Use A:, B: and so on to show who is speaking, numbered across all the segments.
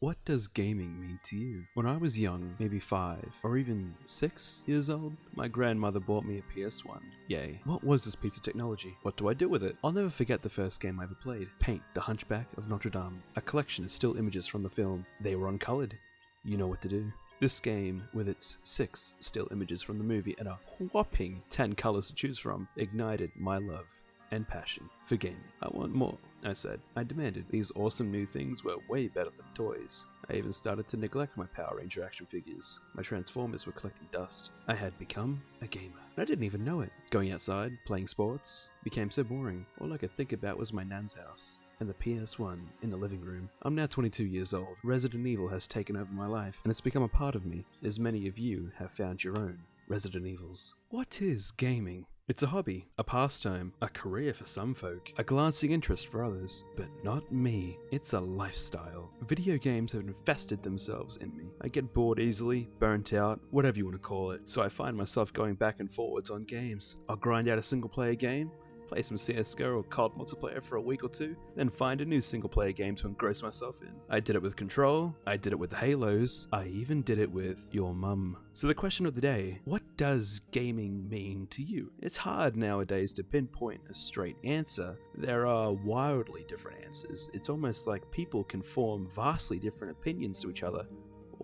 A: What does gaming mean to you? When I was young, maybe 5 or even 6 years old, my grandmother bought me a PS1. Yay. What was this piece of technology? What do I do with it? I'll never forget the first game I ever played. Paint, The Hunchback of Notre Dame. A collection of still images from the film. They were uncolored. You know what to do. This game, with its 6 still images from the movie and a whopping 10 colors to choose from, ignited my love and passion for gaming. I want more, I said. I demanded. These awesome new things were way better than toys. I even started to neglect my Power Ranger action figures. My Transformers were collecting dust. I had become a gamer. And I didn't even know it. Going outside, playing sports, became so boring. All I could think about was my nan's house and the PS1 in the living room. I'm now 22 years old. Resident Evil has taken over my life, and it's become a part of me, as many of you have found your own Resident Evils. What is gaming? It's a hobby, a pastime, a career for some folk, a glancing interest for others, but not me. It's a lifestyle. Video games have infested themselves in me. I get bored easily, burnt out, whatever you want to call it, so I find myself going back and forwards on games. I'll grind out a single player game, play some CSGO or COD multiplayer for a week or two, then find a new single player game to engross myself in. I did it with Control, I did it with Halos, I even did it with your mum. So the question of the day, what does gaming mean to you? It's hard nowadays to pinpoint a straight answer. There are wildly different answers. It's almost like people can form vastly different opinions to each other.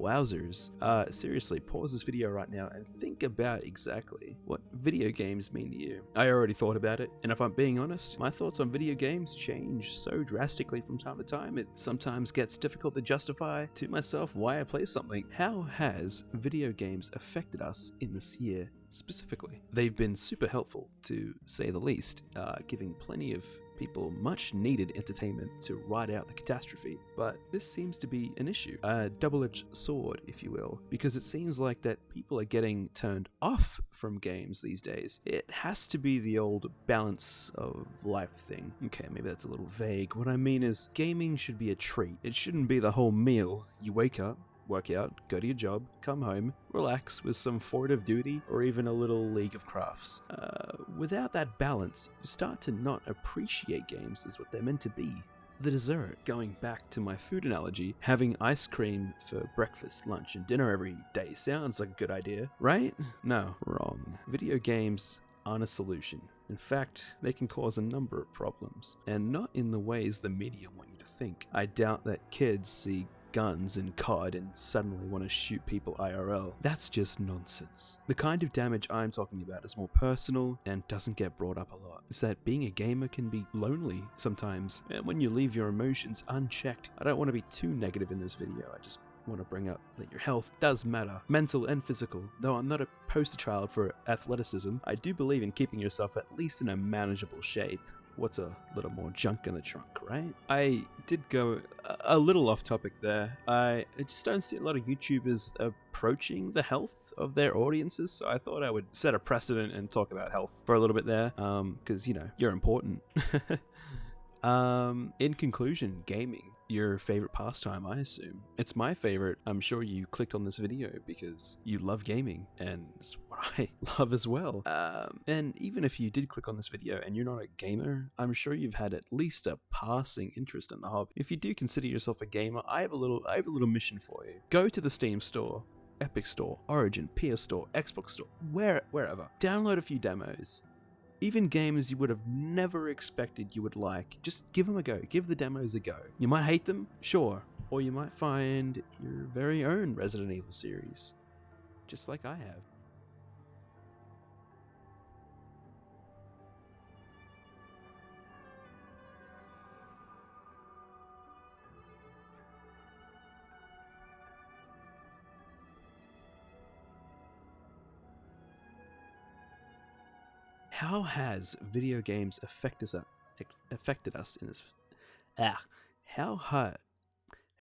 A: Wowzers. Seriously, pause this video right now and think about exactly what video games mean to you. I already thought about it, and if I'm being honest, my thoughts on video games change so drastically from time to time, it sometimes gets difficult to justify to myself why I play something. How has video games affected us in this year specifically? They've been super helpful, to say the least, giving plenty of people much needed entertainment to ride out the catastrophe, but this seems to be an issue, a double-edged sword, if you will, because it seems like that people are getting turned off from games these days. It has to be the old balance of life thing. Okay, maybe that's a little vague. What I mean is, gaming should be a treat. It shouldn't be the whole meal. You wake up, work out, go to your job, come home, relax with some Fort of Duty or even a little League of Crafts. Without that balance, you start to not appreciate games as what they're meant to be. The dessert. Going back to my food analogy, having ice cream for breakfast, lunch, and dinner every day sounds like a good idea, right? No, wrong. Video games aren't a solution. In fact, they can cause a number of problems, and not in the ways the media want you to think. I doubt that kids see guns in COD and suddenly want to shoot people IRL. That's just nonsense. The kind of damage I'm talking about is more personal and doesn't get brought up a lot. It's that being a gamer can be lonely sometimes, and when you leave your emotions unchecked. I don't want to be too negative in this video, I just want to bring up that your health does matter, mental and physical. Though I'm not a poster child for athleticism, I do believe in keeping yourself at least in a manageable shape. What's a little more junk in the trunk, right? I did go a little off topic there. I just don't see a lot of YouTubers approaching the health of their audiences, so I thought I would set a precedent and talk about health for a little bit there, because, you know, you're important. In conclusion, gaming. Your favorite pastime, I assume. It's my favorite. I'm sure you clicked on this video because you love gaming, and it's what I love as well. And even if you did click on this video and you're not a gamer, I'm sure you've had at least a passing interest in the hobby. If you do consider yourself a gamer, I have a little mission for you. Go to the Steam store, Epic Store, Origin, PS Store, Xbox Store, wherever. Download a few demos. Even games you would have never expected you would like, just give them a go. Give the demos a go. You might hate them, sure, or you might find your very own Resident Evil series, just like I have. How has video games affected us in this? How